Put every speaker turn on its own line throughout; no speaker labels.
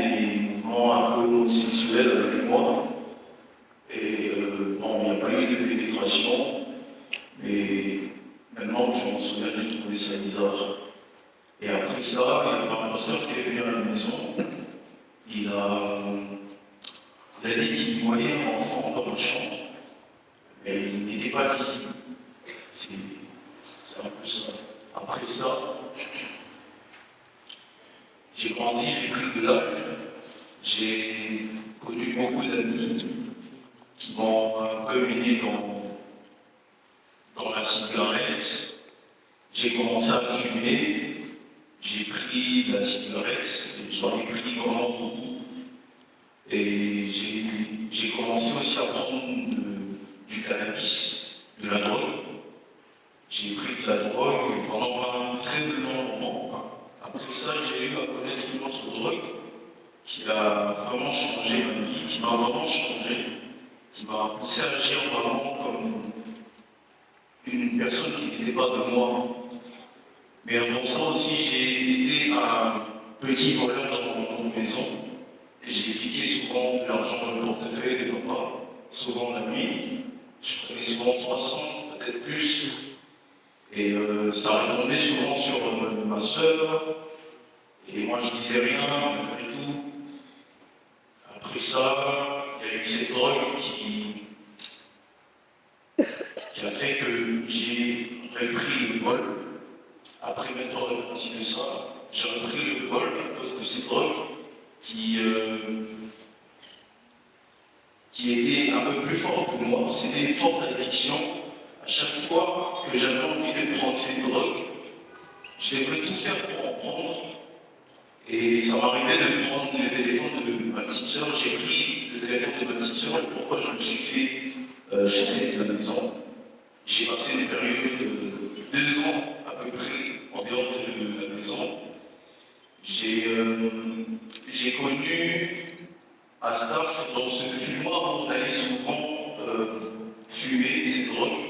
des mouvements un peu homosexuels avec moi. Et bon, il n'y a pas eu de pénétration, mais maintenant je m'en souviens, j'ai trouvé ça bizarre. Et après ça, il y a un pasteur qui est venu à la maison. Il a dit qu'il voyait un enfant dans ma chambre, mais il n'était pas visible. C'est un peu ça. Après ça, j'ai grandi, j'ai pris de l'âge, j'ai connu beaucoup d'amis qui m'ont un peu mené dans la cigarette. J'ai commencé à fumer, j'ai pris de la cigarette, j'en ai pris vraiment beaucoup. Et j'ai commencé aussi à prendre du cannabis, de la drogue. J'ai pris de la drogue pendant un très long moment. Après ça, j'ai eu à connaître une autre drogue qui a vraiment changé ma vie, qui m'a vraiment changé, qui m'a poussé à agir vraiment comme une personne qui n'était pas de moi. Mais avant ça aussi, j'ai été un petit voleur dans mon maison. J'ai piqué souvent de l'argent dans le portefeuille de papa, souvent la nuit. Je prenais souvent 300, peut-être plus. Et ça retombait souvent sur ma soeur. Et moi, je disais rien, du tout. Après ça, il y a eu cette drogue qui a fait que j'ai repris le vol. Après m'être repenti de ça, j'ai repris le vol à cause de cette drogue qui était un peu plus fort que moi. C'était une forte addiction. À chaque fois que j'avais envie de prendre cette drogue, je devrais tout faire pour en prendre. Et ça m'arrivait de prendre le téléphone de ma petite soeur. J'ai pris le téléphone de ma petite soeur et pourquoi je me suis fait chasser de la maison. J'ai passé des périodes de 2 ans à peu près en dehors de la maison. J'ai connu à Staff, dans ce fumoir où on allait souvent fumer ces drogues.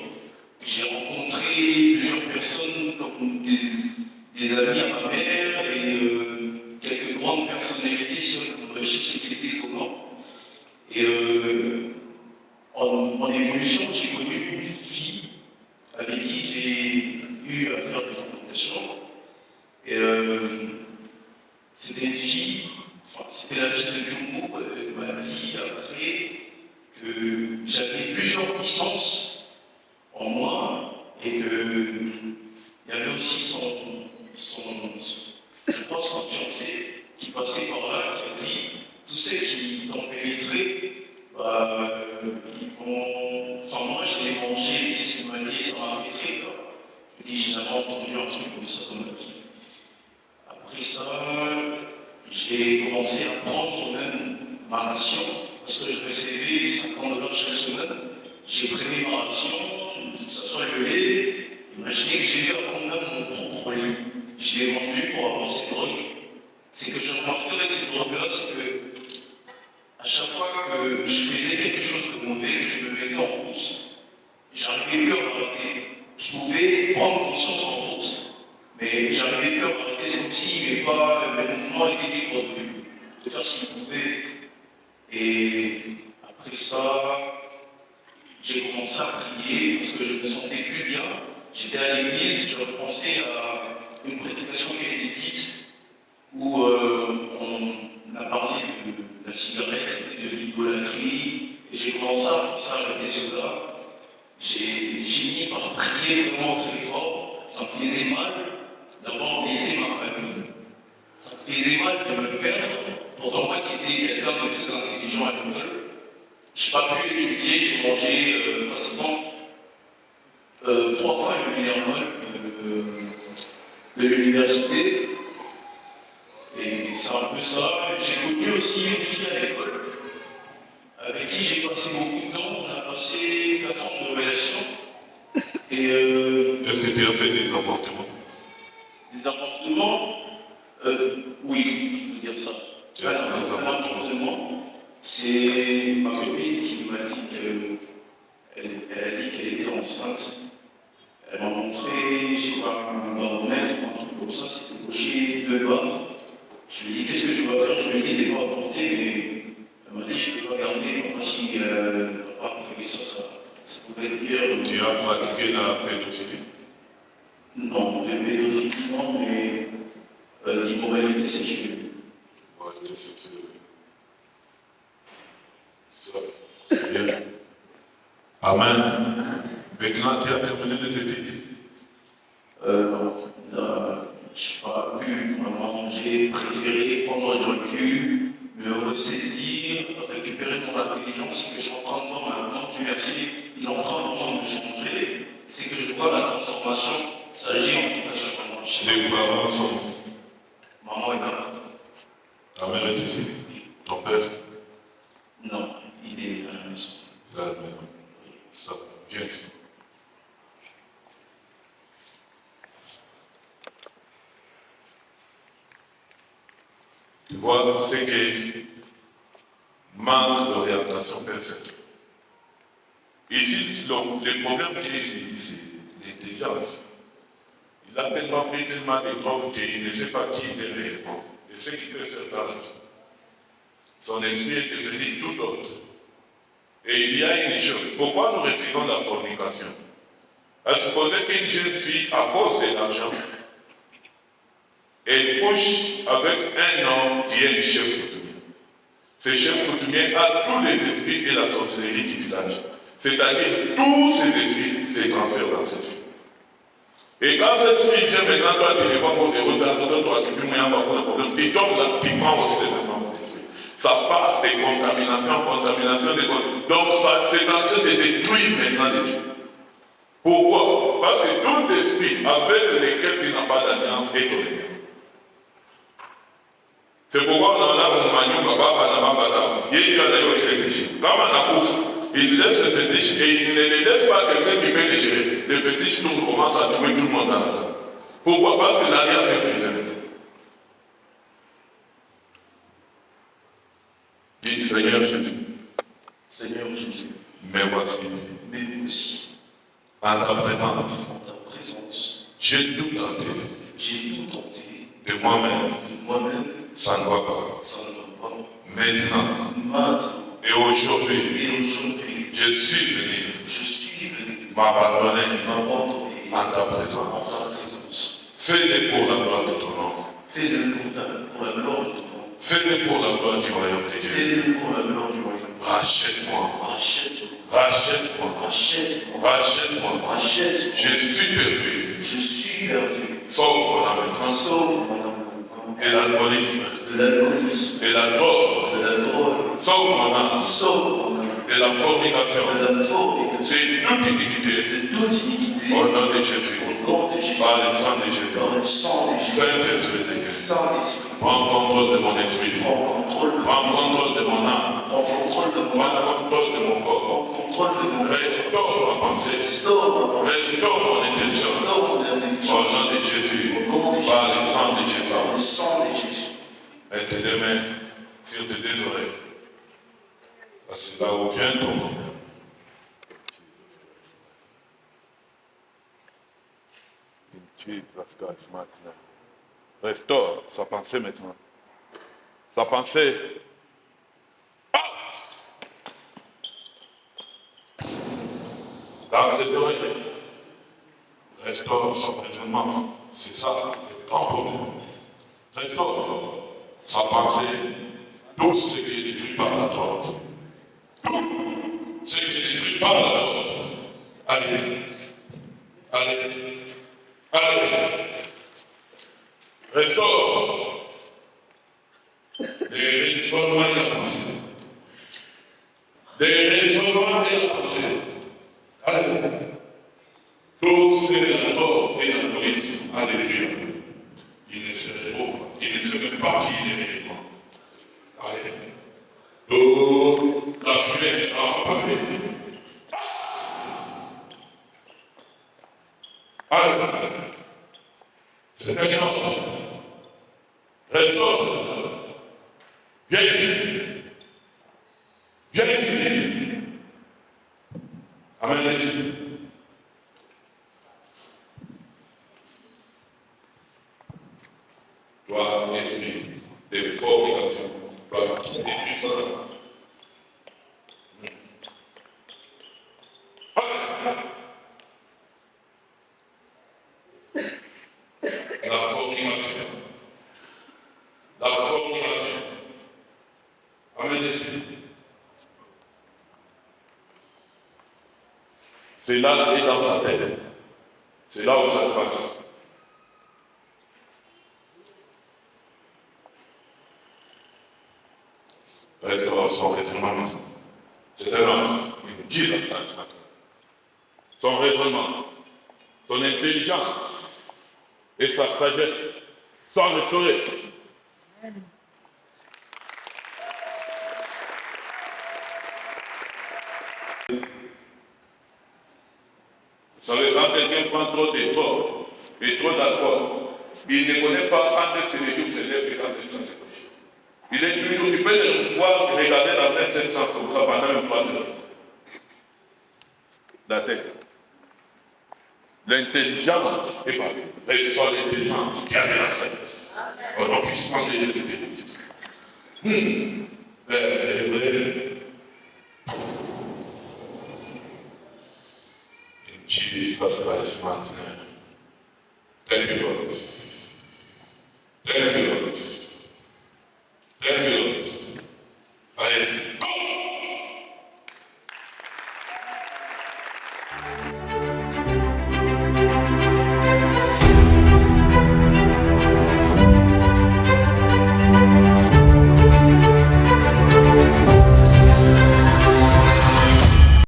J'ai rencontré plusieurs personnes comme des amis à ma mère et quelques grandes personnalités sur le sécurité comment. Et en évolution, j'ai connu une fille avec qui j'ai eu à faire des fréquentations. Et c'était une fille, c'était la fille de Jumbo, elle m'a dit après que j'avais plusieurs puissances en moi et qu'il y avait aussi je crois, son fiancé qui passait par là, qui a dit tous ceux qui t'ont pénétré, ils vont. Enfin, moi, je l'ai mangé, c'est ce qu'il m'a dit, ça m'a fait très peur. Je me dis, j'ai jamais entendu un truc comme ça dans ma vie. Après ça, j'ai commencé à prendre même ma ration, parce que je recevais 50 $ chaque semaine. J'ai pris ma ration, que ce soit le lait. Imaginez que j'ai eu à prendre même mon propre lit. Je l'ai vendu pour avoir ces drogues. C'est que j'ai remarqué avec ces drogues-là, c'est que à chaque fois que je faisais quelque chose de mauvais, que je me mettais en route, j'arrivais plus à m'arrêter. Je pouvais prendre conscience en route, mais j'arrivais plus à m'arrêter. C'est comme si mes mouvements étaient libres de faire ce qu'ils pouvaient. Et après ça, j'ai commencé à prier parce que je me sentais plus bien. J'étais à l'église, je repensais à une prédication qui a été dite où on a parlé de la cigarette et de l'idolâtrie. Et j'ai commencé à penser à arrêter cela. J'ai fini par prier vraiment très fort. Ça me faisait mal d'avoir laissé ma famille. Ça me faisait mal de me perdre. Pourtant, moi qui étais quelqu'un de très intelligent à l'école, je n'ai pas pu étudier, j'ai mangé pratiquement 3 fois le minerval de l'université. Et c'est un peu ça. J'ai connu aussi une fille à l'école avec qui j'ai passé beaucoup de temps. On a passé 4 ans de relation. Et
est-ce que tu as fait des avortements?
Des avortements oui, je peux dire ça.
Tu as fait des
avortements. C'est ma copine qui m'a dit qu'elle a dit qu'elle était enceinte. Elle m'a montré, je sais pas, un baromètre ou un truc comme ça, c'était coché 2 barres. Je lui ai dit, qu'est-ce que je dois faire? Je lui ai dit, des barres santé, mais elle m'a dit je ne peux pas garder, moi si papa fait ça, ça pouvait être bien.
Tu as pratiqué la pédophilie?
Non, de pédophilie, non, mais d'immoralité sexuelle.
Immoralité sexuelle. Ça, c'est bien. Amen. Maintenant, tu as terminé les études?
Non, je n'ai pas pu vraiment, j'ai préféré prendre du recul, me ressaisir, récupérer mon intelligence, ce que je suis en train de voir maintenant. Dieu merci, il est en train vraiment de me changer. C'est que je vois la transformation s'agir en tout cas sur moi.
Les parents sont.
Maman est là.
Ta mère est ici? Ton père?
Non, il est à la maison.
Il est à la maison. Ça, viens ici. Tu vois, c'est que manque d'orientation perfecte. Ici, le problème qu'il y a ici, c'est l'intelligence. Il a tellement pris tellement de drogue qu'il ne sait pas qui il est réellement et ce qu'il peut faire dans la vie. Son esprit est devenu tout autre. Et il y a une chose. Pourquoi nous refusons la fornication? Parce qu'on est qu'une jeune fille, à cause de l'argent, elle couche avec un homme qui est le chef coutumier. Ce chef coutumier a tous les esprits et la sorcellerie du village. C'est-à-dire, tous ces esprits se transfèrent dans cette fille. Et quand cette fille vient maintenant, toi, tu ne vois pas de retard, toi, tu dis, moi, pas de problème, tu tombes là, tu prends aussi les mêmes d'esprit. Ça passe de contamination, donc c'est en train de détruire maintenant les vies. Pourquoi? Parce que tout esprit avec lequel tu n'as pas d'alliance est toléré. C'est pourquoi on a un maniou, il laisse ses fétiches et il ne les laisse pas quelqu'un qui peut les gérer. Les fétiches, nous, on commence à trouver tout le monde dans la salle. Pourquoi? Parce que l'alliance est présente. Dis Seigneur Jésus.
Seigneur Jésus,
Mais voici, en ta présence, j'ai tout tenté. De moi-même, ça ne va pas. Maintenant, et aujourd'hui, je suis venu m'abandonner en ta présence. Fais-le pour la gloire de ton nom.
Fais-le pour la gloire de ton nom.
Fais-le pour la gloire du royaume de Dieu.
Fais-le pour la gloire du royaume.
Rachète-moi.
Rachète-moi.
Rachète-moi.
Rachète-moi.
Rachète-moi.
Rachète-moi.
Je suis perdu.
Je suis perdu.
Sauve mon âme.
Sauve mon âme.
Et l'alcoolisme.
De l'alcoolisme.
Et la drogue.
De la drogue.
Sauve mon âme.
Sauve mon âme.
De la fornication.
De la fornication.
De toute iniquité.
De toute iniquité.
Au nom de Jésus.
Au nom de Jésus.
Par le sang de Jésus.
Par le sang de Jésus.
Saint-Esprit de Dieu.
Saint-Esprit.
Prends contrôle de mon esprit.
Prends contrôle de mon
Prends
esprit.
contrôle de mon âme.
Prends contrôle de mon
Prends
âme.
contrôle de mon corps.
Prends contrôle de mon corps.
Restaure ma pensée.
Restaure ma pensée.
Restaure mon intelligence.
Restaure mon
Au
intelligence.
nom de Jésus.
Au nom de
Par le
Jésus.
sang de Jésus.
Par le sang de Jésus.
Mets tes deux mains sur tes deux oreilles. Parce que là où vient ton problème. Restaure sa pensée maintenant. Sa pensée. Dans cette oreille. Restaure son raisonnement. C'est ça le grand problème. Restaure sa pensée. Tout ce qui est détruit par la drogue. Tout ce qui est détruit par la drogue. Allez. Allez. Allez. Restaure. Des raisonnements et la pensée. Des raisonnements et la pensée. Allez. Tout ce que la drogue et la police a détruit. Il ne serait pas. Il ne serait pas qui il est réellement. Allez. Toute la fumée en sa papier. Allez. C'est un ordre. Restaure cette ordre. Viens ici. Viens ici. Amène ici. Toi, esprit de fornication, dois quitter Amen l'esprit. C'est là et dans sa tête. C'est là où ça se passe. Restaure son raisonnement maintenant. C'est un homme qui nous dit la phrase maintenant. Son raisonnement, son intelligence et sa sagesse sont restaurés. Vous savez, quand quelqu'un prend trop d'efforts et trop d'alcool, il ne connaît pas quand est-ce que les jours se lèvent et quand est-ce que ça se couche. Il est toujours, tu peux le voir regarder dans un seul sens comme ça pendant même 3 heures. La tête. L'intelligence est partie. Reçois l'intelligence qui a de la sagesse. Au nom puissant de Jésus-Christ. In Jesus Christ's mighty name. Thank you, Lord. Thank you, Lord. Thank you, Lord. Allez, go!